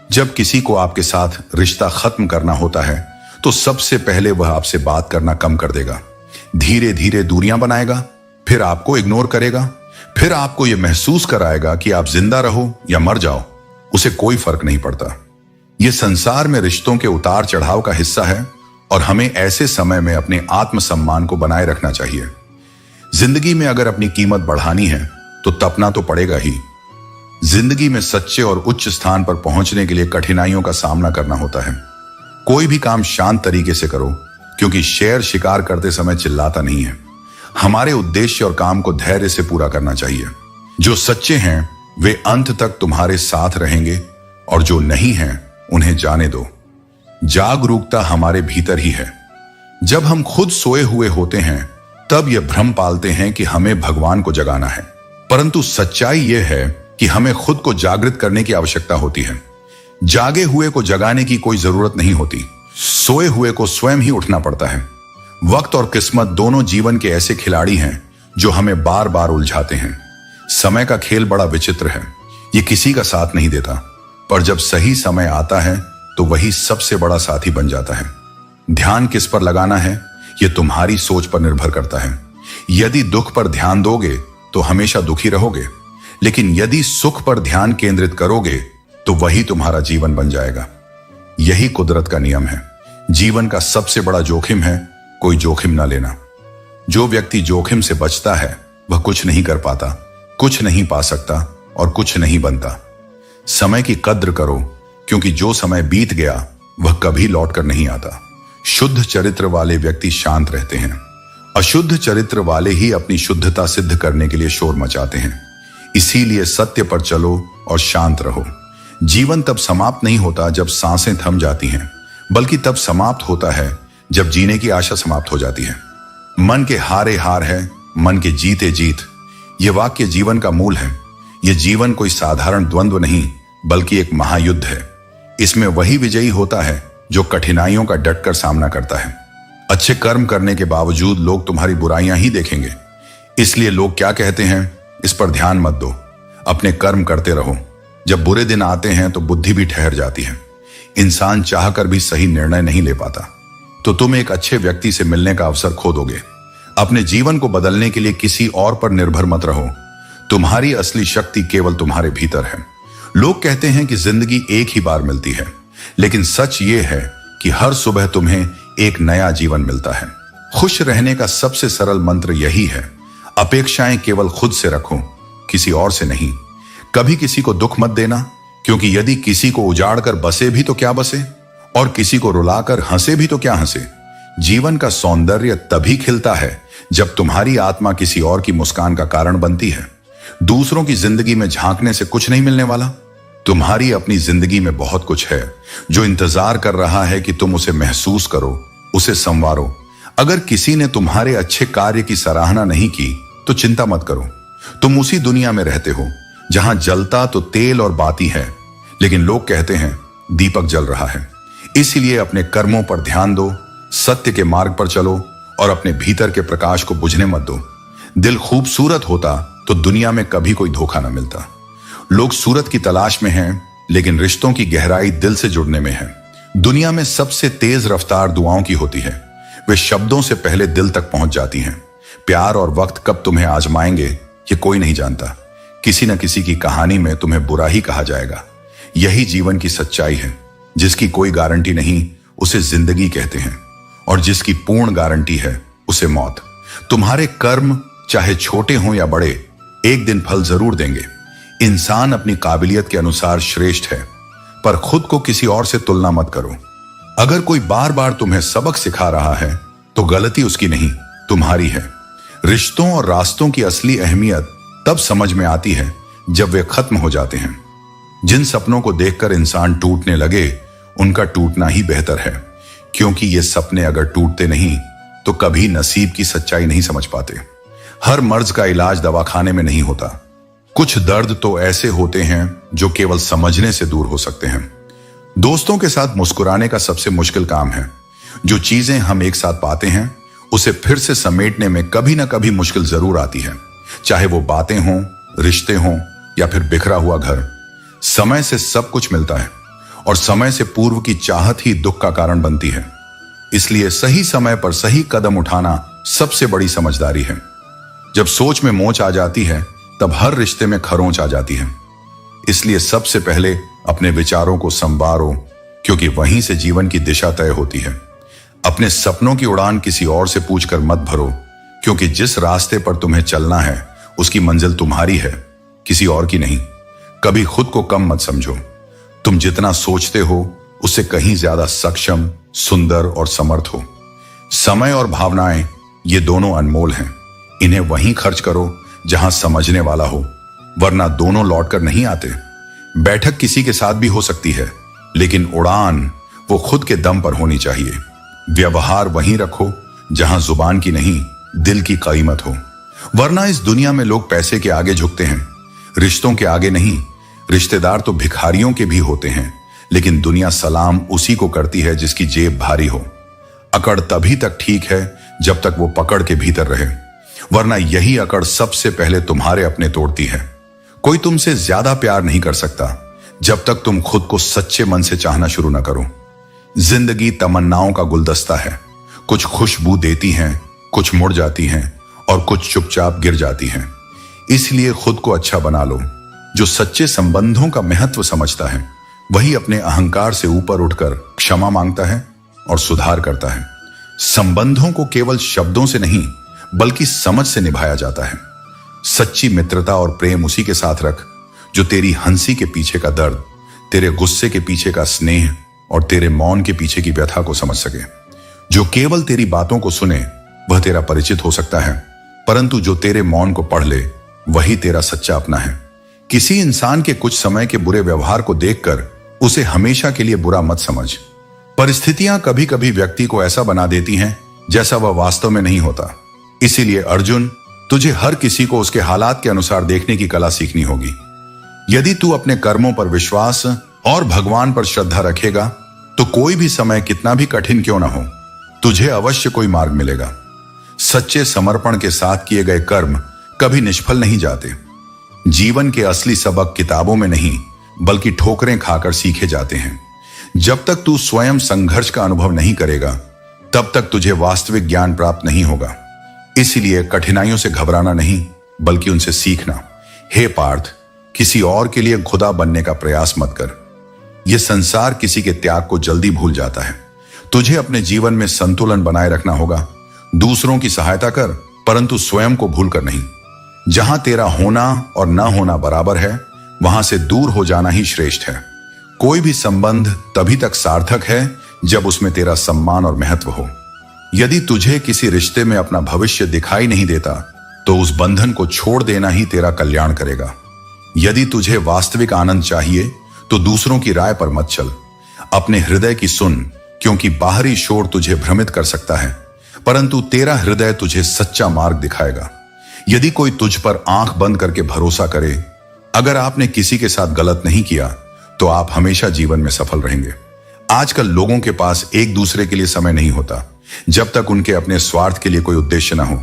जब किसी को आपके साथ रिश्ता खत्म करना होता है तो सबसे पहले वह आपसे बात करना कम कर देगा, धीरे धीरे दूरियां बनाएगा, फिर आपको इग्नोर करेगा, फिर आपको यह महसूस कराएगा कि आप जिंदा रहो या मर जाओ, उसे कोई फर्क नहीं पड़ता। यह संसार में रिश्तों के उतार चढ़ाव का हिस्सा है और हमें ऐसे समय में अपने आत्मसम्मान को बनाए रखना चाहिए। जिंदगी में अगर अपनी कीमत बढ़ानी है तो तपना तो पड़ेगा ही। जिंदगी में सच्चे और उच्च स्थान पर पहुंचने के लिए कठिनाइयों का सामना करना होता है। कोई भी काम शांत तरीके से करो, क्योंकि शेर शिकार करते समय चिल्लाता नहीं है। हमारे उद्देश्य और काम को धैर्य से पूरा करना चाहिए। जो सच्चे हैं वे अंत तक तुम्हारे साथ रहेंगे और जो नहीं हैं उन्हें जाने दो। जागरूकता हमारे भीतर ही है। जब हम खुद सोए हुए होते हैं तब यह भ्रम पालते हैं कि हमें भगवान को जगाना है, परंतु सच्चाई यह है कि हमें खुद को जागृत करने की आवश्यकता होती है। जागे हुए को जगाने की कोई जरूरत नहीं होती, सोए हुए को स्वयं ही उठना पड़ता है। वक्त और किस्मत दोनों जीवन के ऐसे खिलाड़ी हैं जो हमें बार बार उलझाते हैं। समय का खेल बड़ा विचित्र है, ये किसी का साथ नहीं देता, पर जब सही समय आता है तो वही सबसे बड़ा साथी बन जाता है। ध्यान किस पर लगाना है यह तुम्हारी सोच पर निर्भर करता है। यदि दुख पर ध्यान दोगे तो हमेशा दुखी रहोगे, लेकिन यदि सुख पर ध्यान केंद्रित करोगे तो वही तुम्हारा जीवन बन जाएगा। यही कुदरत का नियम है। जीवन का सबसे बड़ा जोखिम है कोई जोखिम ना लेना। जो व्यक्ति जोखिम से बचता है वह कुछ नहीं कर पाता, कुछ नहीं पा सकता और कुछ नहीं बनता। समय की कद्र करो, क्योंकि जो समय बीत गया वह कभी लौटकर नहीं आता। शुद्ध चरित्र वाले व्यक्ति शांत रहते हैं। अशुद्ध चरित्र वाले ही अपनी शुद्धता सिद्ध करने के लिए शोर मचाते हैं। इसीलिए सत्य पर चलो और शांत रहो। जीवन तब समाप्त नहीं होता जब सांसें थम जाती हैं, बल्कि तब समाप्त होता है जब जीने की आशा समाप्त हो जाती है। मन के हारे हार है, मन के जीते जीत। यह वाक्य जीवन का मूल है। यह जीवन कोई साधारण द्वंद्व नहीं, बल्कि एक महायुद्ध है। इसमें वही विजयी होता है जो कठिनाइयों का डटकर सामना करता है। अच्छे कर्म करने के बावजूद लोग तुम्हारी बुराइयां ही देखेंगे। इसलिए लोग क्या कहते हैं इस पर ध्यान मत दो, अपने कर्म करते रहो। जब बुरे दिन आते हैं तो बुद्धि भी ठहर जाती है। इंसान चाहकर भी सही निर्णय नहीं ले पाता, तो तुम एक अच्छे व्यक्ति से मिलने का अवसर खो दोगे। अपने जीवन को बदलने के लिए किसी और पर निर्भर मत रहो। तुम्हारी असली शक्ति केवल तुम्हारे भीतर है। लोग कहते हैं कि जिंदगी एक ही बार मिलती है, लेकिन सच ये है कि हर सुबह तुम्हें एक नया जीवन मिलता है। खुश रहने का सबसे सरल मंत्र यही है, अपेक्षाएं केवल खुद से रखो, किसी और से नहीं। कभी किसी को दुख मत देना, क्योंकि यदि किसी को उजाड़ कर बसे भी तो क्या बसे, और किसी को रुलाकर हंसे भी तो क्या हंसे। जीवन का सौंदर्य तभी खिलता है जब तुम्हारी आत्मा किसी और की मुस्कान का कारण बनती है। दूसरों की जिंदगी में झांकने से कुछ नहीं मिलने वाला। तुम्हारी अपनी जिंदगी में बहुत कुछ है जो इंतजार कर रहा है कि तुम उसे महसूस करो, उसे संवारो। अगर किसी ने तुम्हारे अच्छे कार्य की सराहना नहीं की तो चिंता मत करो। तुम उसी दुनिया में रहते हो जहां जलता तो तेल और बाती है, लेकिन लोग कहते हैं दीपक जल रहा है। इसलिए अपने कर्मों पर ध्यान दो, सत्य के मार्ग पर चलो और अपने भीतर के प्रकाश को बुझने मत दो। दिल खूबसूरत होता तो दुनिया में कभी कोई धोखा न मिलता। लोग सूरत की तलाश में हैं, लेकिन रिश्तों की गहराई दिल से जुड़ने में है। दुनिया में सबसे तेज रफ्तार दुआओं की होती है। वे शब्दों से पहले दिल तक पहुंच जाती हैं। प्यार और वक्त कब तुम्हें आजमाएंगे ये कोई नहीं जानता। किसी न किसी की कहानी में तुम्हें बुरा ही कहा जाएगा। यही जीवन की सच्चाई है। जिसकी कोई गारंटी नहीं उसे जिंदगी कहते हैं, और जिसकी पूर्ण गारंटी है उसे मौत। तुम्हारे कर्म चाहे छोटे हों या बड़े, एक दिन फल जरूर देंगे। इंसान अपनी काबिलियत के अनुसार श्रेष्ठ है, पर खुद को किसी और से तुलना मत करो। अगर कोई बार बार तुम्हें सबक सिखा रहा है तो गलती उसकी नहीं, तुम्हारी है। रिश्तों और रास्तों की असली अहमियत तब समझ में आती है जब वे खत्म हो जाते हैं। जिन सपनों को देखकर इंसान टूटने लगे उनका टूटना ही बेहतर है, क्योंकि ये सपने अगर टूटते नहीं तो कभी नसीब की सच्चाई नहीं समझ पाते। हर मर्ज का इलाज दवाखाने में नहीं होता। कुछ दर्द तो ऐसे होते हैं जो केवल समझने से दूर हो सकते हैं। दोस्तों के साथ मुस्कुराने का सबसे मुश्किल काम है। जो चीजें हम एक साथ पाते हैं उसे फिर से समेटने में कभी ना कभी मुश्किल जरूर आती है, चाहे वो बातें हों, रिश्ते हों या फिर बिखरा हुआ घर। समय से सब कुछ मिलता है और समय से पूर्व की चाहत ही दुख का कारण बनती है। इसलिए सही समय पर सही कदम उठाना सबसे बड़ी समझदारी है। जब सोच में मोच आ जाती है तब हर रिश्ते में खरोंच आ जाती है। इसलिए सबसे पहले अपने विचारों को संवारो, क्योंकि वहीं से जीवन की दिशा तय होती है। अपने सपनों की उड़ान किसी और से पूछकर मत भरो, क्योंकि जिस रास्ते पर तुम्हें चलना है उसकी मंजिल तुम्हारी है, किसी और की नहीं। कभी खुद को कम मत समझो। तुम जितना सोचते हो उससे कहीं ज्यादा सक्षम, सुंदर और समर्थ हो। समय और भावनाएं ये दोनों अनमोल हैं। इन्हें वहीं खर्च करो जहां समझने वाला हो, वरना दोनों लौटकर नहीं आते। बैठक किसी के साथ भी हो सकती है, लेकिन उड़ान वो खुद के दम पर होनी चाहिए। व्यवहार वहीं रखो जहां जुबान की नहीं, दिल की कीमत हो। वरना इस दुनिया में लोग पैसे के आगे झुकते हैं, रिश्तों के आगे नहीं। रिश्तेदार तो भिखारियों के भी होते हैं, लेकिन दुनिया सलाम उसी को करती है जिसकी जेब भारी हो। अकड़ तभी तक ठीक है जब तक वो पकड़ के भीतर रहे, वरना यही अकड़ सबसे पहले तुम्हारे अपने तोड़ती है। कोई तुमसे ज्यादा प्यार नहीं कर सकता जब तक तुम खुद को सच्चे मन से चाहना शुरू न करो। जिंदगी तमन्नाओं का गुलदस्ता है। कुछ खुशबू देती हैं, कुछ मुड़ जाती हैं और कुछ चुपचाप गिर जाती हैं। इसलिए खुद को अच्छा बना लो। जो सच्चे संबंधों का महत्व समझता है वही अपने अहंकार से ऊपर उठकर क्षमा मांगता है और सुधार करता है। संबंधों को केवल शब्दों से नहीं बल्कि समझ से निभाया जाता है। सच्ची मित्रता और प्रेम उसी के साथ रख जो तेरी हंसी के पीछे का दर्द, तेरे गुस्से के पीछे का स्नेह और तेरे मौन के पीछे की व्यथा को समझ सके। जो केवल तेरी बातों को सुने वह तेरा परिचित हो सकता है, परंतु जो तेरे मौन को पढ़ ले वही तेरा सच्चा अपना है। किसी इंसान के कुछ समय के बुरे व्यवहार को देखकर उसे हमेशा के लिए बुरा मत समझ। परिस्थितियां कभी कभी व्यक्ति को ऐसा बना देती हैं जैसा वह वास्तव में नहीं होता। इसीलिए अर्जुन, तुझे हर किसी को उसके हालात के अनुसार देखने की कला सीखनी होगी। यदि तू अपने कर्मों पर विश्वास और भगवान पर श्रद्धा रखेगा तो कोई भी समय कितना भी कठिन क्यों ना हो, तुझे अवश्य कोई मार्ग मिलेगा। सच्चे समर्पण के साथ किए गए कर्म कभी निष्फल नहीं जाते। जीवन के असली सबक किताबों में नहीं बल्कि ठोकरें खाकर सीखे जाते हैं। जब तक तू स्वयं संघर्ष का अनुभव नहीं करेगा तब तक तुझे वास्तविक ज्ञान प्राप्त नहीं होगा। इसलिए कठिनाइयों से घबराना नहीं बल्कि उनसे सीखना। हे पार्थ, किसी और के लिए खुदा बनने का प्रयास मत कर। यह संसार किसी के त्याग को जल्दी भूल जाता है। तुझे अपने जीवन में संतुलन बनाए रखना होगा। दूसरों की सहायता कर, परंतु स्वयं को भूल कर नहीं। जहां तेरा होना और ना होना बराबर है वहां से दूर हो जाना ही श्रेष्ठ है। कोई भी संबंध तभी तक सार्थक है जब उसमें तेरा सम्मान और महत्व हो। यदि तुझे किसी रिश्ते में अपना भविष्य दिखाई नहीं देता तो उस बंधन को छोड़ देना ही तेरा कल्याण करेगा। यदि तुझे वास्तविक आनंद चाहिए तो दूसरों की राय पर मत चल, अपने हृदय की सुन, क्योंकि बाहरी शोर तुझे भ्रमित कर सकता है परंतु तेरा हृदय तुझे सच्चा मार्ग दिखाएगा। यदि कोई तुझ पर आंख बंद करके भरोसा करे, अगर आपने किसी के साथ गलत नहीं किया तो आप हमेशा जीवन में सफल रहेंगे। आजकल लोगों के पास एक दूसरे के लिए समय नहीं होता जब तक उनके अपने स्वार्थ के लिए कोई उद्देश्य ना हो।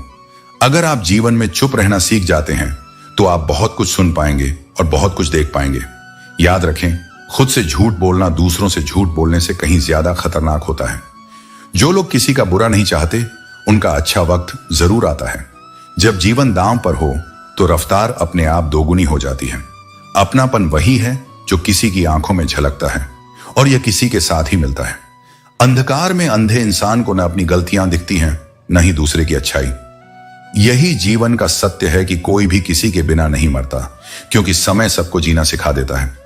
अगर आप जीवन में चुप रहना सीख जाते हैं तो आप बहुत कुछ सुन पाएंगे और बहुत कुछ देख पाएंगे। याद रखें, खुद से झूठ बोलना दूसरों से झूठ बोलने से कहीं ज्यादा खतरनाक होता है। जो लोग किसी का बुरा नहीं चाहते उनका अच्छा वक्त जरूर आता है। जब जीवन दांव पर हो तो रफ्तार अपने आप दोगुनी हो जाती है। अपनापन वही है जो किसी की आंखों में झलकता है और यह किसी के साथ ही मिलता है। अंधकार में अंधे इंसान को न अपनी गलतियां दिखती हैं न ही दूसरे की अच्छाई। यही जीवन का सत्य है कि कोई भी किसी के बिना नहीं मरता, क्योंकि समय सबको जीना सिखा देता है।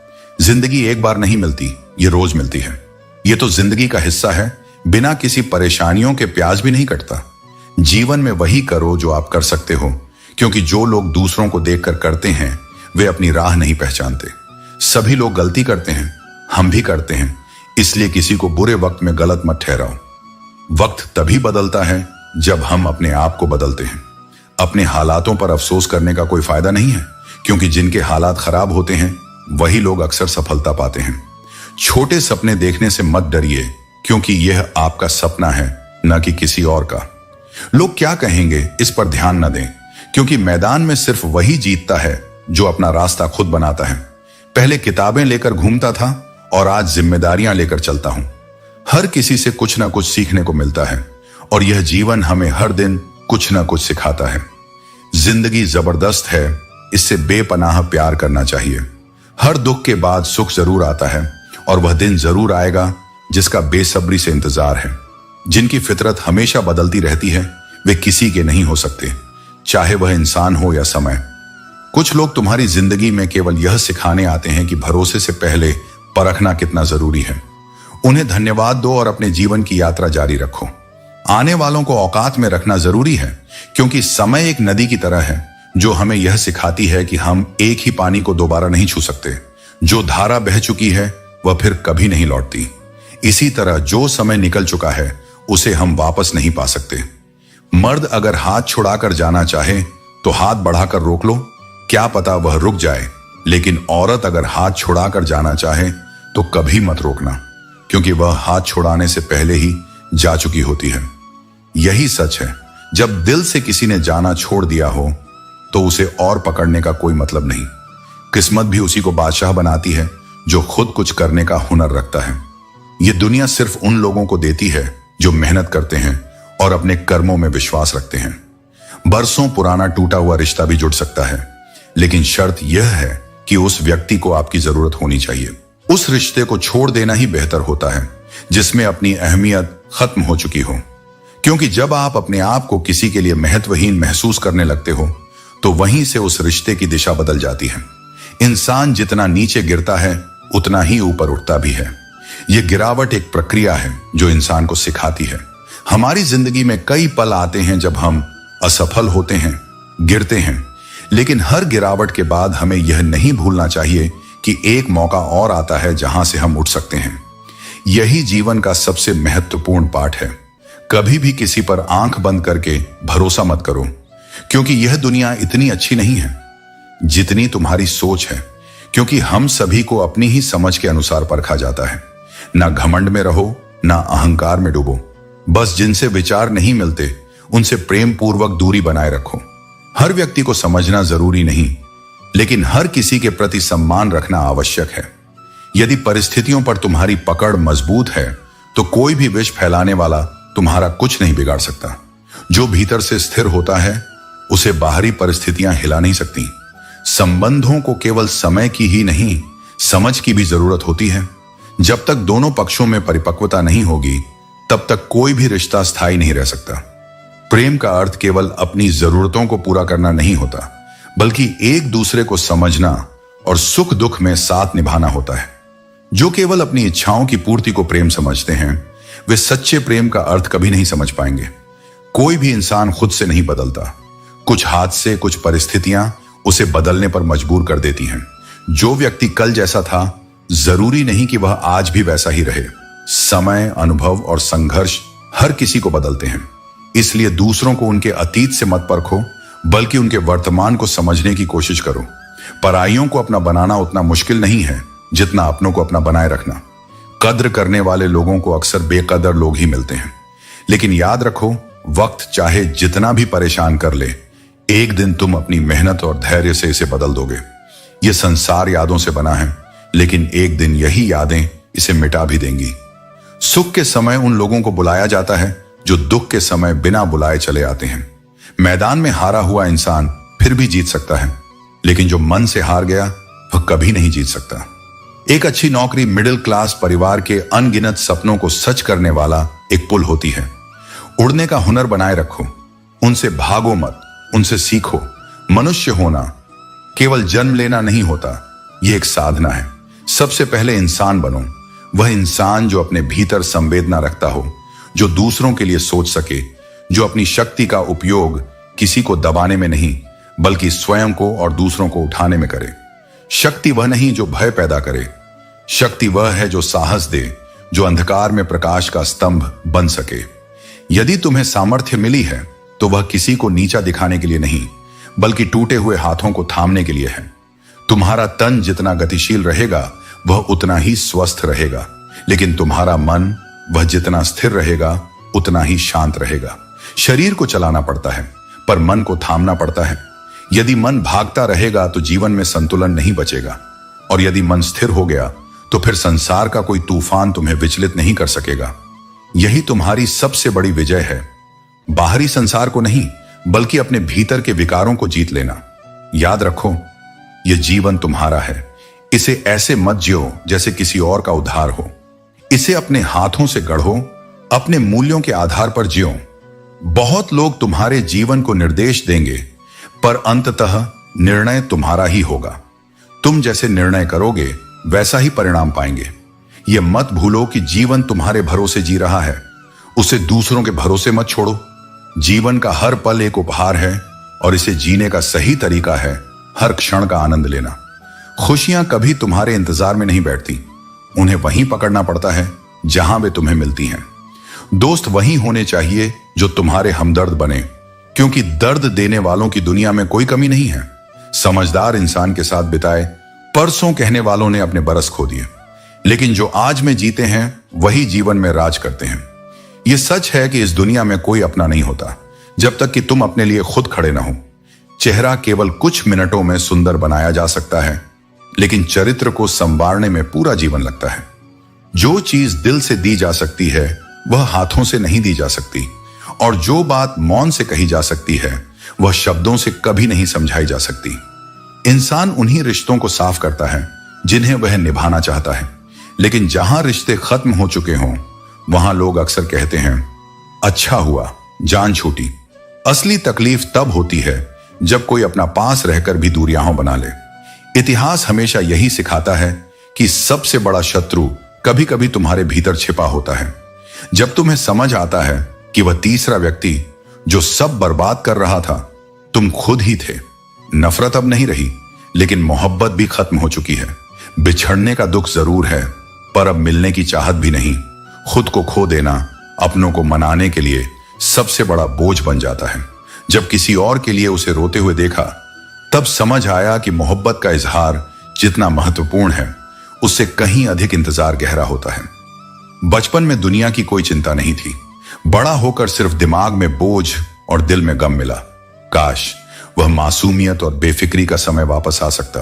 जिंदगी एक बार नहीं मिलती, ये रोज मिलती है। ये तो जिंदगी का हिस्सा है। बिना किसी परेशानियों के प्याज भी नहीं कटता। जीवन में वही करो जो आप कर सकते हो, क्योंकि जो लोग दूसरों को देखकर करते हैं वे अपनी राह नहीं पहचानते। सभी लोग गलती करते हैं, हम भी करते हैं, इसलिए किसी को बुरे वक्त में गलत मत ठहराओ। वक्त तभी बदलता है जब हम अपने आप को बदलते हैं। अपने हालातों पर अफसोस करने का कोई फायदा नहीं है, क्योंकि जिनके हालात खराब होते हैं वही लोग अक्सर सफलता पाते हैं। छोटे सपने देखने से मत डरिए, क्योंकि यह आपका सपना है न कि किसी और का। लोग क्या कहेंगे इस पर ध्यान न दें, क्योंकि मैदान में सिर्फ वही जीतता है जो अपना रास्ता खुद बनाता है। पहले किताबें लेकर घूमता था और आज जिम्मेदारियां लेकर चलता हूं। हर किसी से कुछ ना कुछ सीखने को मिलता है और यह जीवन हमें हर दिन कुछ ना कुछ सिखाता है। जिंदगी जबरदस्त है, इससे बेपनाह प्यार करना चाहिए। हर दुख के बाद सुख जरूर आता है और वह दिन जरूर आएगा जिसका बेसब्री से इंतजार है। जिनकी फितरत हमेशा बदलती रहती है वे किसी के नहीं हो सकते, चाहे वह इंसान हो या समय। कुछ लोग तुम्हारी जिंदगी में केवल यह सिखाने आते हैं कि भरोसे से पहले परखना कितना जरूरी है। उन्हें धन्यवाद दो और अपने जीवन की यात्रा जारी रखो। आने वालों को औकात में रखना जरूरी है, क्योंकि समय एक नदी की तरह है जो हमें यह सिखाती है कि हम एक ही पानी को दोबारा नहीं छू सकते। जो धारा बह चुकी है वह फिर कभी नहीं लौटती। इसी तरह जो समय निकल चुका है उसे हम वापस नहीं पा सकते। मर्द अगर हाथ छुड़ाकर जाना चाहे तो हाथ बढ़ाकर रोक लो, क्या पता वह रुक जाए। लेकिन औरत अगर हाथ छुड़ाकर जाना चाहे तो कभी मत रोकना, क्योंकि वह हाथ छुड़ाने से पहले ही जा चुकी होती है। यही सच है, जब दिल से किसी ने जाना छोड़ दिया हो तो उसे और पकड़ने का कोई मतलब नहीं। किस्मत भी उसी को बादशाह बनाती है जो खुद कुछ करने का हुनर रखता है। यह दुनिया सिर्फ उन लोगों को देती है जो मेहनत करते हैं और अपने कर्मों में विश्वास रखते हैं। बरसों पुराना टूटा हुआ रिश्ता भी जुड़ सकता है, लेकिन शर्त यह है कि उस व्यक्ति को आपकी जरूरत होनी चाहिए। उस रिश्ते को छोड़ देना ही बेहतर होता है जिसमें अपनी अहमियत खत्म हो चुकी हो, क्योंकि जब आप अपने आप को किसी के लिए महत्वहीन महसूस करने लगते हो तो वहीं से उस रिश्ते की दिशा बदल जाती है। इंसान जितना नीचे गिरता है उतना ही ऊपर उठता भी है। यह गिरावट एक प्रक्रिया है जो इंसान को सिखाती है। हमारी जिंदगी में कई पल आते हैं जब हम असफल होते हैं, गिरते हैं, लेकिन हर गिरावट के बाद हमें यह नहीं भूलना चाहिए कि एक मौका और आता है जहां से हम उठ सकते हैं। यही जीवन का सबसे महत्वपूर्ण पाठ है। कभी भी किसी पर आंख बंद करके भरोसा मत करो, क्योंकि यह दुनिया इतनी अच्छी नहीं है जितनी तुम्हारी सोच है, क्योंकि हम सभी को अपनी ही समझ के अनुसार परखा जाता है। ना घमंड में रहो, ना अहंकार में डूबो। बस जिनसे विचार नहीं मिलते उनसे प्रेम पूर्वक दूरी बनाए रखो। हर व्यक्ति को समझना जरूरी नहीं, लेकिन हर किसी के प्रति सम्मान रखना आवश्यक है। यदि परिस्थितियों पर तुम्हारी पकड़ मजबूत है तो कोई भी विष फैलाने वाला तुम्हारा कुछ नहीं बिगाड़ सकता। जो भीतर से स्थिर होता है उसे बाहरी परिस्थितियां हिला नहीं सकती। संबंधों को केवल समय की ही नहीं, समझ की भी जरूरत होती है। जब तक दोनों पक्षों में परिपक्वता नहीं होगी तब तक कोई भी रिश्ता स्थायी नहीं रह सकता। प्रेम का अर्थ केवल अपनी जरूरतों को पूरा करना नहीं होता, बल्कि एक दूसरे को समझना और सुख दुख में साथ निभाना होता है। जो केवल अपनी इच्छाओं की पूर्ति को प्रेम समझते हैं वे सच्चे प्रेम का अर्थ कभी नहीं समझ पाएंगे। कोई भी इंसान खुद से नहीं बदलता। कुछ हादसे, कुछ परिस्थितियां उसे बदलने पर मजबूर कर देती हैं। जो व्यक्ति कल जैसा था जरूरी नहीं कि वह आज भी वैसा ही रहे। समय, अनुभव और संघर्ष हर किसी को बदलते हैं। इसलिए दूसरों को उनके अतीत से मत परखो, बल्कि उनके वर्तमान को समझने की कोशिश करो। पराइयों को अपना बनाना उतना मुश्किल नहीं है जितना अपनों को अपना बनाए रखना। कद्र करने वाले लोगों को अक्सर बेकदर लोग ही मिलते हैं। लेकिन याद रखो, वक्त चाहे जितना भी परेशान कर ले, एक दिन तुम अपनी मेहनत और धैर्य से इसे बदल दोगे। यह संसार यादों से बना है, लेकिन एक दिन यही यादें इसे मिटा भी देंगी। सुख के समय उन लोगों को बुलाया जाता है जो दुख के समय बिना बुलाए चले आते हैं। मैदान में हारा हुआ इंसान फिर भी जीत सकता है, लेकिन जो मन से हार गया वह कभी नहीं जीत सकता। एक अच्छी नौकरी मिडिल क्लास परिवार के अनगिनत सपनों को सच करने वाला एक पुल होती है। उड़ने का हुनर बनाए रखो, उनसे भागो मत, उनसे सीखो। मनुष्य होना केवल जन्म लेना नहीं होता, यह एक साधना है। सबसे पहले इंसान बनो, वह इंसान जो अपने भीतर संवेदना रखता हो, जो दूसरों के लिए सोच सके, जो अपनी शक्ति का उपयोग किसी को दबाने में नहीं बल्कि स्वयं को और दूसरों को उठाने में करे। शक्ति वह नहीं जो भय पैदा करे, शक्ति वह है जो साहस दे, जो अंधकार में प्रकाश का स्तंभ बन सके। यदि तुम्हें सामर्थ्य मिली है तो वह किसी को नीचा दिखाने के लिए नहीं बल्कि टूटे हुए हाथों को थामने के लिए है। तुम्हारा तन जितना गतिशील रहेगा वह उतना ही स्वस्थ रहेगा, लेकिन तुम्हारा मन वह जितना स्थिर रहेगा उतना ही शांत रहेगा। शरीर को चलाना पड़ता है पर मन को थामना पड़ता है। यदि मन भागता रहेगा तो जीवन में संतुलन नहीं बचेगा, और यदि मन स्थिर हो गया तो तो फिर संसार का कोई तूफान तुम्हें विचलित नहीं कर सकेगा। यही तुम्हारी सबसे बड़ी विजय है। बाहरी संसार को नहीं, बल्कि अपने भीतर के विकारों को जीत लेना। याद रखो, यह जीवन तुम्हारा है। इसे ऐसे मत जियो जैसे किसी और का उद्धार हो। इसे अपने हाथों से गढ़ो, अपने मूल्यों के आधार पर जियो। बहुत लोग तुम्हारे जीवन को निर्देश देंगे, पर अंततः निर्णय तुम्हारा ही होगा। तुम जैसे निर्णय करोगे वैसा ही परिणाम पाएंगे। यह मत भूलो कि जीवन तुम्हारे भरोसे जी रहा है। उसे दूसरों के भरोसे मत छोड़ो। जीवन का हर पल एक उपहार है और इसे जीने का सही तरीका है हर क्षण का आनंद लेना। खुशियां कभी तुम्हारे इंतजार में नहीं बैठती, उन्हें वहीं पकड़ना पड़ता है जहां वे तुम्हें मिलती हैं। दोस्त वही होने चाहिए जो तुम्हारे हमदर्द बने, क्योंकि दर्द देने वालों की दुनिया में कोई कमी नहीं है। समझदार इंसान के साथ बिताए परसों कहने वालों ने अपने बरस खो दिए, लेकिन जो आज में जीते हैं वही जीवन में राज करते हैं। यह सच है कि इस दुनिया में कोई अपना नहीं होता जब तक कि तुम अपने लिए खुद खड़े ना हो। चेहरा केवल कुछ मिनटों में सुंदर बनाया जा सकता है, लेकिन चरित्र को संवारने में पूरा जीवन लगता है। जो चीज दिल से दी जा सकती है वह हाथों से नहीं दी जा सकती, और जो बात मौन से कही जा सकती है वह शब्दों से कभी नहीं समझाई जा सकती। इंसान उन्हीं रिश्तों को साफ करता है जिन्हें वह निभाना चाहता है, लेकिन जहां रिश्ते खत्म हो चुके हों वहां लोग अक्सर कहते हैं, अच्छा हुआ जान छूटी। असली तकलीफ तब होती है जब कोई अपना पास रहकर भी दूरियां बना ले। इतिहास हमेशा यही सिखाता है कि सबसे बड़ा शत्रु कभी कभी तुम्हारे भीतर छिपा होता है। जब तुम्हें समझ आता है कि वह तीसरा व्यक्ति जो सब बर्बाद कर रहा था तुम खुद ही थे। नफरत अब नहीं रही, लेकिन मोहब्बत भी खत्म हो चुकी है। बिछड़ने का दुख जरूर है, पर अब मिलने की चाहत भी नहीं। खुद को खो देना अपनों को मनाने के लिए सबसे बड़ा बोझ बन जाता है। जब किसी और के लिए उसे रोते हुए देखा, तब समझ आया कि मोहब्बत का इजहार जितना महत्वपूर्ण है, उससे कहीं अधिक इंतजार गहरा होता है। बचपन में दुनिया की कोई चिंता नहीं थी। बड़ा होकर सिर्फ दिमाग में बोझ और दिल में गम मिला। काश वह मासूमियत और बेफिक्री का समय वापस आ सकता।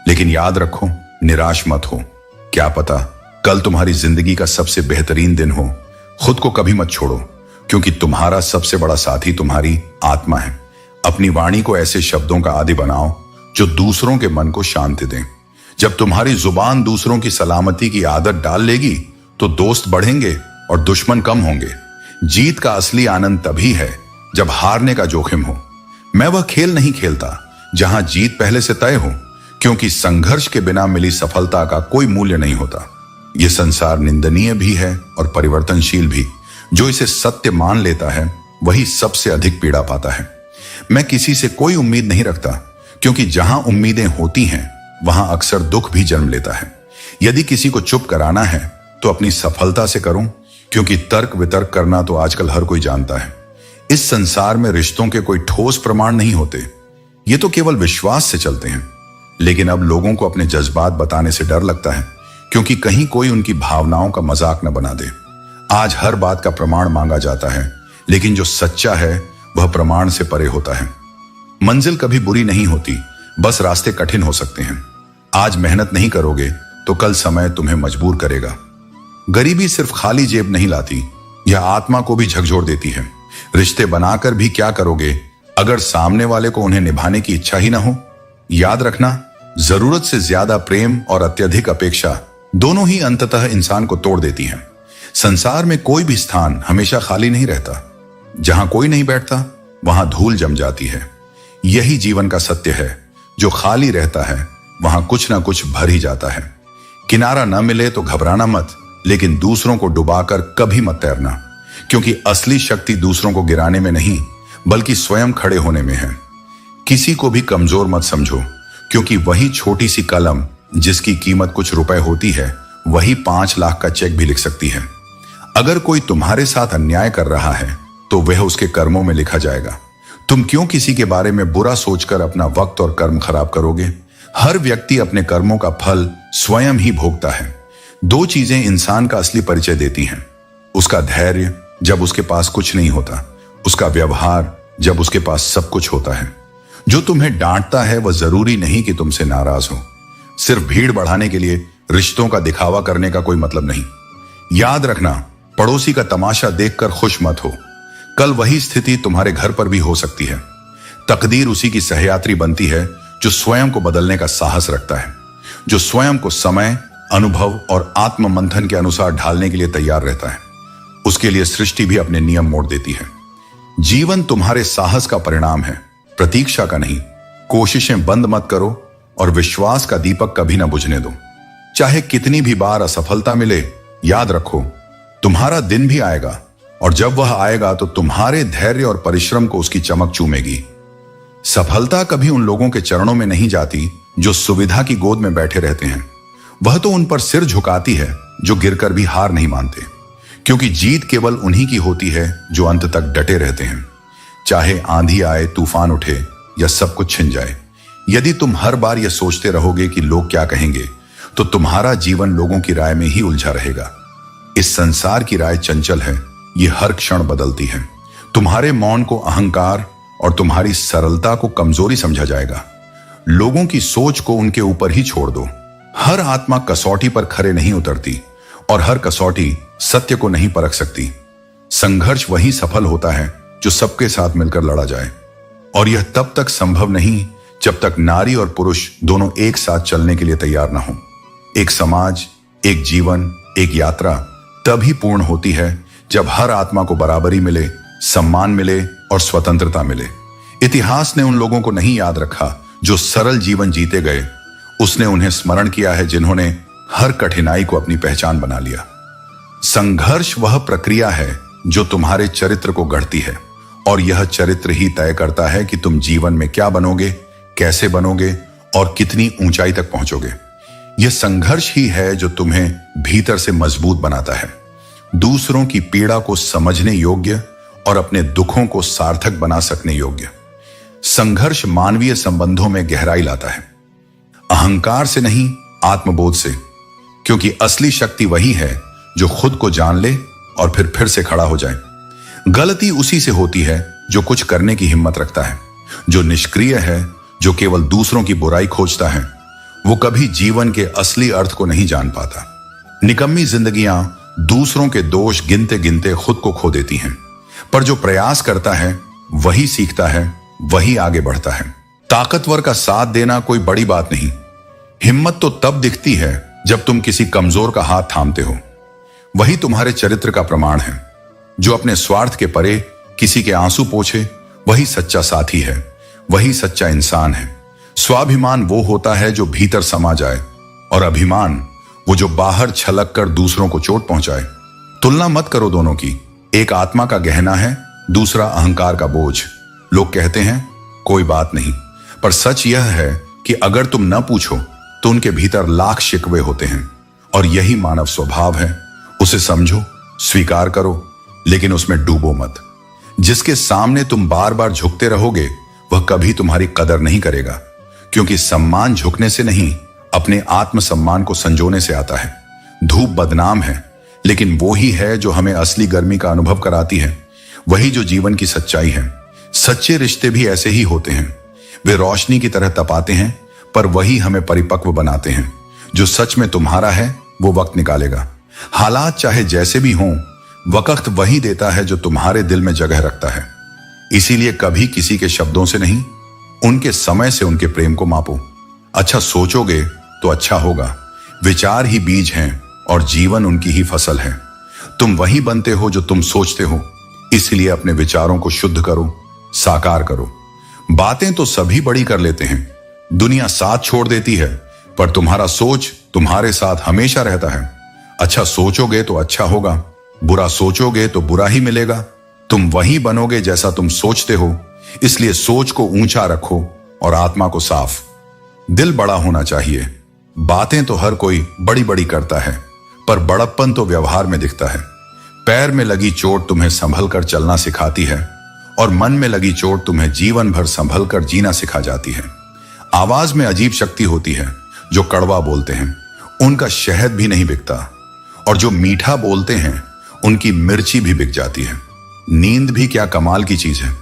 लेकिन याद रखो, निराश मत हो। क्या पता कल तुम्हारी जिंदगी का सबसे बेहतरीन दिन हो। खुद को कभी मत छोड़ो, क्योंकि तुम्हारा सबसे बड़ा साथी तुम्हारी आत्मा है। अपनी वाणी को ऐसे शब्दों का आदि बनाओ जो दूसरों के मन को शांति दें। जब तुम्हारी जुबान दूसरों की सलामती की आदत डाल लेगी तो दोस्त बढ़ेंगे और दुश्मन कम होंगे। जीत का असली आनंद तभी है जब हारने का जोखिम हो। मैं वह खेल नहीं खेलता जहां जीत पहले से तय हो, क्योंकि संघर्ष के बिना मिली सफलता का कोई मूल्य नहीं होता। यह संसार निंदनीय भी है और परिवर्तनशील भी। जो इसे सत्य मान लेता है वही सबसे अधिक पीड़ा पाता है। मैं किसी से कोई उम्मीद नहीं रखता, क्योंकि जहां उम्मीदें होती हैं वहां अक्सर दुख भी जन्म लेता है। यदि किसी को चुप कराना है तो अपनी सफलता से करूं, क्योंकि तर्क वितर्क करना तो आजकल हर कोई जानता है। इस संसार में रिश्तों के कोई ठोस प्रमाण नहीं होते, ये तो केवल विश्वास से चलते हैं। लेकिन अब लोगों को अपने जज्बात बताने से डर लगता है, क्योंकि कहीं कोई उनकी भावनाओं का मजाक न बना दे। आज हर बात का प्रमाण मांगा जाता है, लेकिन जो सच्चा है वह प्रमाण से परे होता है। मंजिल कभी बुरी नहीं होती, बस रास्ते कठिन हो सकते हैं। आज मेहनत नहीं करोगे तो कल समय तुम्हें मजबूर करेगा। गरीबी सिर्फ खाली जेब नहीं लाती, यह आत्मा को भी झकझोर देती है। रिश्ते बनाकर भी क्या करोगे अगर सामने वाले को उन्हें निभाने की इच्छा ही ना हो। याद रखना, जरूरत से ज्यादा प्रेम और अत्यधिक अपेक्षा दोनों ही अंततः इंसान को तोड़ देती हैं। संसार में कोई भी स्थान हमेशा खाली नहीं रहता। जहां कोई नहीं बैठता वहां धूल जम जाती है। यही जीवन का सत्य है। जो खाली रहता है वहां कुछ ना कुछ भर ही जाता है। किनारा न मिले तो घबराना मत, लेकिन दूसरों को डुबाकर कभी मत तैरना, क्योंकि असली शक्ति दूसरों को गिराने में नहीं बल्कि स्वयं खड़े होने में है। किसी को भी कमजोर मत समझो, क्योंकि वही छोटी सी कलम जिसकी कीमत कुछ रुपए होती है वही 5 लाख का चेक भी लिख सकती है। अगर कोई तुम्हारे साथ अन्याय कर रहा है तो वह उसके कर्मों में लिखा जाएगा। तुम क्यों किसी के बारे में बुरा सोचकर अपना वक्त और कर्म खराब करोगे। हर व्यक्ति अपने कर्मों का फल स्वयं ही भोगता है। 2 चीजें इंसान का असली परिचय देती हैं, उसका धैर्य जब उसके पास कुछ नहीं होता, उसका व्यवहार जब उसके पास सब कुछ होता है। जो तुम्हें डांटता है वह जरूरी नहीं कि तुमसे नाराज हो, सिर्फ भीड़ बढ़ाने के लिए रिश्तों का दिखावा करने का कोई मतलब नहीं। याद रखना, पड़ोसी का तमाशा देखकर खुश मत हो। कल वही स्थिति तुम्हारे घर पर भी हो सकती है। तकदीर उसी की सहयात्री बनती है जो स्वयं को बदलने का साहस रखता है, जो स्वयं को समय, अनुभव और आत्म मंथन के अनुसार ढालने के लिए तैयार रहता है। उसके लिए सृष्टि भी अपने नियम मोड़ देती है। जीवन तुम्हारे साहस का परिणाम है, प्रतीक्षा का नहीं। कोशिशें बंद मत करो और विश्वास का दीपक कभी ना बुझने दो। चाहे कितनी भी बार असफलता मिले, याद रखो तुम्हारा दिन भी आएगा, और जब वह आएगा तो तुम्हारे धैर्य और परिश्रम को उसकी चमक चूमेगी। सफलता कभी उन लोगों के चरणों में नहीं जाती जो सुविधा की गोद में बैठे रहते हैं। वह तो उन पर सिर झुकाती है जो गिरकर भी हार नहीं मानते, क्योंकि जीत केवल उन्हीं की होती है जो अंत तक डटे रहते हैं। चाहे आंधी आए, तूफान उठे या सब कुछ छिन जाए, यदि तुम हर बार यह सोचते रहोगे कि लोग क्या कहेंगे, तो तुम्हारा जीवन लोगों की राय में ही उलझा रहेगा। इस संसार की राय चंचल है, ये हर क्षण बदलती है। तुम्हारे मौन को अहंकार और तुम्हारी सरलता को कमजोरी समझा जाएगा। लोगों की सोच को उनके ऊपर ही छोड़ दो। हर आत्मा कसौटी पर खरे नहीं उतरती, और हर कसौटी सत्य को नहीं परख सकती। संघर्ष वही सफल होता है जो सबके साथ मिलकर लड़ा जाए, और यह तब तक संभव नहीं जब तक नारी और पुरुष दोनों एक साथ चलने के लिए तैयार ना हो। एक समाज, एक जीवन, एक यात्रा तभी पूर्ण होती है जब हर आत्मा को बराबरी मिले, सम्मान मिले और स्वतंत्रता मिले। इतिहास ने उन लोगों को नहीं याद रखा जो सरल जीवन जीते गए, उसने उन्हें स्मरण किया है जिन्होंने हर कठिनाई को अपनी पहचान बना लिया। संघर्ष वह प्रक्रिया है जो तुम्हारे चरित्र को गढ़ती है, और यह चरित्र ही तय करता है कि तुम जीवन में क्या बनोगे, कैसे बनोगे और कितनी ऊंचाई तक पहुंचोगे। यह संघर्ष ही है जो तुम्हें भीतर से मजबूत बनाता है, दूसरों की पीड़ा को समझने योग्य और अपने दुखों को सार्थक बना सकने योग्य। संघर्ष मानवीय संबंधों में गहराई लाता है, अहंकार से नहीं, आत्मबोध से, क्योंकि असली शक्ति वही है जो खुद को जान ले और फिर से खड़ा हो जाए। गलती उसी से होती है जो कुछ करने की हिम्मत रखता है। जो निष्क्रिय है, जो केवल दूसरों की बुराई खोजता है, वो कभी जीवन के असली अर्थ को नहीं जान पाता। निकम्मी जिंदगियां दूसरों के दोष गिनते गिनते खुद को खो देती हैं, पर जो प्रयास करता है वही सीखता है, वही आगे बढ़ता है। ताकतवर का साथ देना कोई बड़ी बात नहीं। हिम्मत तो तब दिखती है जब तुम किसी कमजोर का हाथ थामते हो। वही तुम्हारे चरित्र का प्रमाण है। जो अपने स्वार्थ के परे किसी के आंसू पोंछे, वही सच्चा साथी है, वही सच्चा इंसान है। स्वाभिमान वो होता है जो भीतर समा जाए, और अभिमान वो जो बाहर छलक कर दूसरों को चोट पहुंचाए। तुलना मत करो दोनों की। एक आत्मा का गहना है, दूसरा अहंकार का बोझ। लोग कहते हैं कोई बात नहीं, पर सच यह है कि अगर तुम न पूछो तो उनके भीतर लाख शिकवे होते हैं, और यही मानव स्वभाव है। उसे समझो, स्वीकार करो, लेकिन उसमें डूबो मत। जिसके सामने तुम बार बार झुकते रहोगे, वह कभी तुम्हारी कदर नहीं करेगा, क्योंकि सम्मान झुकने से नहीं, अपने आत्मसम्मान को संजोने से आता है। धूप बदनाम है, लेकिन वो ही है जो हमें असली गर्मी का अनुभव कराती है। वही जो जीवन की सच्चाई है। सच्चे रिश्ते भी ऐसे ही होते हैं। वे रोशनी की तरह तपाते हैं, पर वही हमें परिपक्व बनाते हैं। जो सच में तुम्हारा है वो वक्त निकालेगा। हालात चाहे जैसे भी हों, वक्त वही देता है जो तुम्हारे दिल में जगह रखता है। इसीलिए कभी किसी के शब्दों से नहीं, उनके समय से उनके प्रेम को मापो। अच्छा सोचोगे तो अच्छा होगा। विचार ही बीज हैं और जीवन उनकी ही फसल है। तुम वही बनते हो जो तुम सोचते हो, इसलिए अपने विचारों को शुद्ध करो, साकार करो। बातें तो सभी बड़ी कर लेते हैं, दुनिया साथ छोड़ देती है, पर तुम्हारा सोच तुम्हारे साथ हमेशा रहता है। अच्छा सोचोगे तो अच्छा होगा, बुरा सोचोगे तो बुरा ही मिलेगा। तुम वही बनोगे जैसा तुम सोचते हो, इसलिए सोच को ऊंचा रखो और आत्मा को साफ। दिल बड़ा होना चाहिए। बातें तो हर कोई बड़ी बड़ी करता है, पर बड़प्पन तो व्यवहार में दिखता है। पैर में लगी चोट तुम्हें संभल कर चलना सिखाती है, और मन में लगी चोट तुम्हें जीवन भर संभल कर जीना सिखा जाती है। आवाज में अजीब शक्ति होती है। जो कड़वा बोलते हैं उनका शहद भी नहीं बिकता, और जो मीठा बोलते हैं उनकी मिर्ची भी बिक जाती है। नींद भी क्या कमाल की चीज है।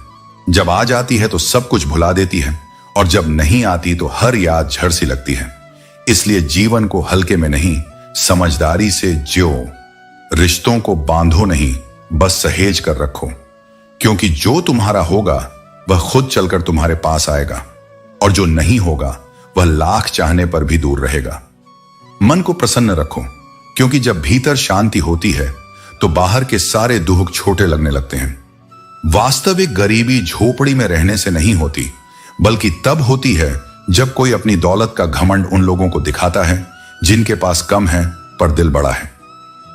जब आ जाती है तो सब कुछ भुला देती है, और जब नहीं आती तो हर याद झड़ सी लगती है। इसलिए जीवन को हल्के में नहीं, समझदारी से जियो। रिश्तों को बांधो नहीं, बस सहेज कर रखो, क्योंकि जो तुम्हारा होगा वह खुद चलकर तुम्हारे पास आएगा, और जो नहीं होगा वह लाख चाहने पर भी दूर रहेगा। मन को प्रसन्न रखो, क्योंकि जब भीतर शांति होती है तो बाहर के सारे दुख छोटे लगने लगते हैं। वास्तविक गरीबी झोपड़ी में रहने से नहीं होती, बल्कि तब होती है जब कोई अपनी दौलत का घमंड उन लोगों को दिखाता है जिनके पास कम है पर दिल बड़ा है।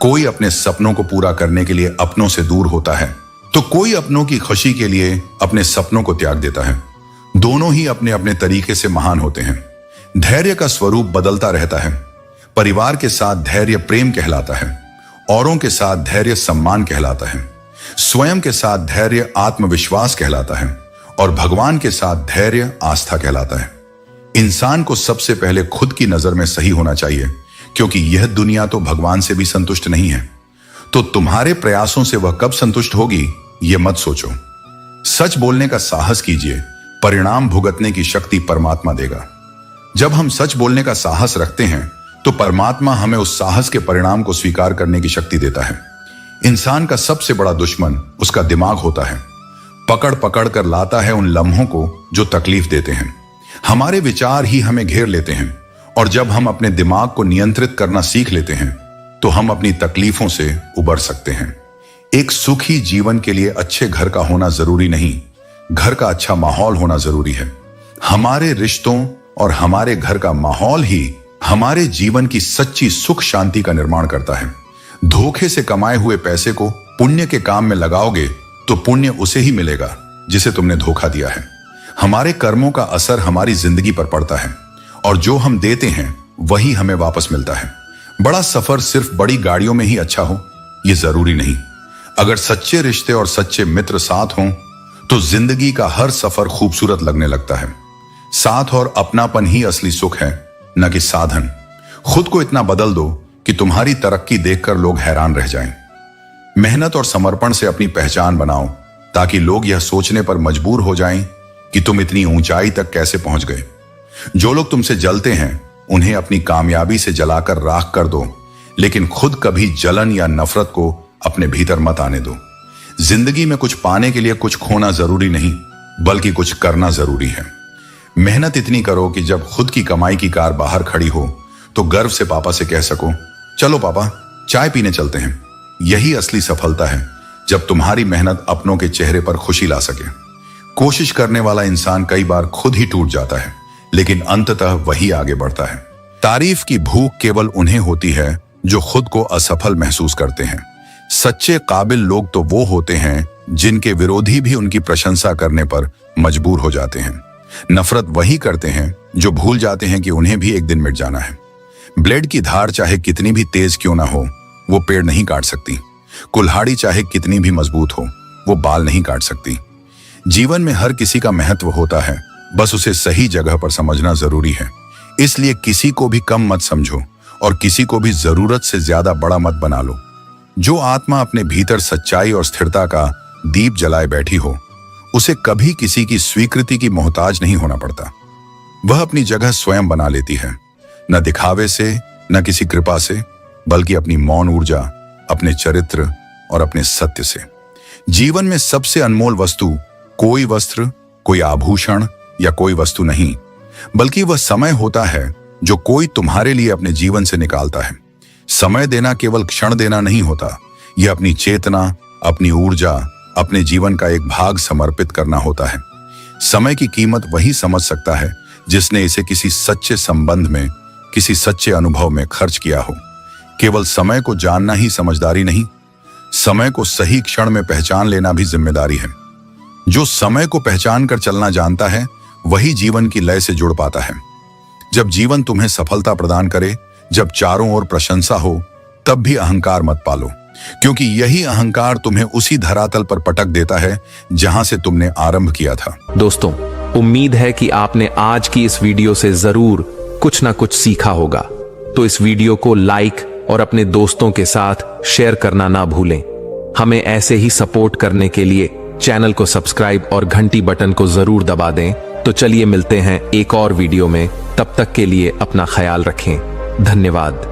कोई अपने सपनों को पूरा करने के लिए अपनों से दूर होता है, तो कोई अपनों की खुशी के लिए अपने सपनों को त्याग देता है। दोनों ही अपने अपने तरीके से महान होते हैं। धैर्य का स्वरूप बदलता रहता है। परिवार के साथ धैर्य प्रेम कहलाता है, औरों के साथ धैर्य सम्मान कहलाता है, स्वयं के साथ धैर्य आत्मविश्वास कहलाता है, और भगवान के साथ धैर्य आस्था कहलाता है। इंसान को सबसे पहले खुद की नजर में सही होना चाहिए, क्योंकि यह दुनिया तो भगवान से भी संतुष्ट नहीं है। तो तुम्हारे प्रयासों से वह कब संतुष्ट होगी, यह मत सोचो। सच बोलने का साहस कीजिए, परिणाम भुगतने की शक्ति परमात्मा देगा। जब हम सच बोलने का साहस रखते हैं तो परमात्मा हमें उस साहस के परिणाम को स्वीकार करने की शक्ति देता है। इंसान का सबसे बड़ा दुश्मन उसका दिमाग होता है। पकड़ पकड़ कर लाता है उन लम्हों को जो तकलीफ देते हैं। हमारे विचार ही हमें घेर लेते हैं, और जब हम अपने दिमाग को नियंत्रित करना सीख लेते हैं तो हम अपनी तकलीफों से उबर सकते हैं। एक सुखी जीवन के लिए अच्छे घर का होना जरूरी नहीं, घर का अच्छा माहौल होना जरूरी है। हमारे रिश्तों और हमारे घर का माहौल ही हमारे जीवन की सच्ची सुख शांति का निर्माण करता है। धोखे से कमाए हुए पैसे को पुण्य के काम में लगाओगे तो पुण्य उसे ही मिलेगा जिसे तुमने धोखा दिया है। हमारे कर्मों का असर हमारी जिंदगी पर पड़ता है, और जो हम देते हैं वही हमें वापस मिलता है। बड़ा सफर सिर्फ बड़ी गाड़ियों में ही अच्छा हो, यह जरूरी नहीं। अगर सच्चे रिश्ते और सच्चे मित्र साथ हों तो जिंदगी का हर सफर खूबसूरत लगने लगता है। साथ और अपनापन ही असली सुख है, न कि साधन। खुद को इतना बदल दो कि तुम्हारी तरक्की देखकर लोग हैरान रह जाएं। मेहनत और समर्पण से अपनी पहचान बनाओ, ताकि लोग यह सोचने पर मजबूर हो जाएं कि तुम इतनी ऊंचाई तक कैसे पहुंच गए। जो लोग तुमसे जलते हैं उन्हें अपनी कामयाबी से जलाकर राख कर दो, लेकिन खुद कभी जलन या नफरत को अपने भीतर मत आने दो। जिंदगी में कुछ पाने के लिए कुछ खोना जरूरी नहीं, बल्कि कुछ करना जरूरी है। मेहनत इतनी करो कि जब खुद की कमाई की कार बाहर खड़ी हो तो गर्व से पापा से कह सको, चलो पापा चाय पीने चलते हैं। यही असली सफलता है, जब तुम्हारी मेहनत अपनों के चेहरे पर खुशी ला सके। कोशिश करने वाला इंसान कई बार खुद ही टूट जाता है, लेकिन अंततः वही आगे बढ़ता है। तारीफ की भूख केवल उन्हें होती है जो खुद को असफल महसूस करते हैं। सच्चे काबिल लोग तो वो होते हैं जिनके विरोधी भी उनकी प्रशंसा करने पर मजबूर हो जाते हैं। नफरत वही करते हैं जो भूल जाते हैं कि उन्हें भी एक दिन मिट जाना है। ब्लेड की धार चाहे कितनी भी तेज क्यों ना हो, वो पेड़ नहीं काट सकती। कुल्हाड़ी चाहे कितनी भी मजबूत हो, वो बाल नहीं काट सकती। जीवन में हर किसी का महत्व होता है, बस उसे सही जगह पर समझना जरूरी है। इसलिए किसी को भी कम मत समझो और किसी को भी जरूरत से ज्यादा बड़ा मत बना लो। जो आत्मा अपने भीतर सच्चाई और स्थिरता का दीप जलाए बैठी हो, उसे कभी किसी की स्वीकृति की मोहताज नहीं होना पड़ता। वह अपनी जगह स्वयं बना लेती है, न दिखावे से, न किसी कृपा से, बल्कि अपनी मौन ऊर्जा, अपने चरित्र और अपने सत्य से। जीवन में सबसे अनमोल वस्तु कोई वस्त्र, कोई आभूषण या कोई वस्तु नहीं, बल्कि वह समय होता है जो कोई तुम्हारे लिए अपने जीवन से निकालता है। समय देना केवल क्षण देना नहीं होता, यह अपनी चेतना, अपनी ऊर्जा, अपने जीवन का एक भाग समर्पित करना होता है। समय की कीमत वही समझ सकता है जिसने इसे किसी सच्चे संबंध में, किसी सच्चे अनुभव में खर्च किया हो। केवल समय को जानना ही समझदारी नहीं, समय को सही क्षण में पहचान लेना भी जिम्मेदारी है। जो समय को पहचान कर चलना जानता है वही जीवन की लय से जुड़ पाता है। जब जीवन तुम्हें सफलता प्रदान करे, जब चारों ओर प्रशंसा हो, तब भी अहंकार मत पालो, क्योंकि यही अहंकार तुम्हें उसी धरातल पर पटक देता है जहां से तुमने आरंभ किया था। दोस्तों, उम्मीद है कि आपने आज की इस वीडियो से जरूर कुछ ना कुछ सीखा होगा। तो इस वीडियो को लाइक और अपने दोस्तों के साथ शेयर करना ना भूलें। हमें ऐसे ही सपोर्ट करने के लिए चैनल को सब्सक्राइब और घंटी बटन को जरूर दबा दें। तो चलिए मिलते हैं एक और वीडियो में। तब तक के लिए अपना ख्याल रखें। धन्यवाद।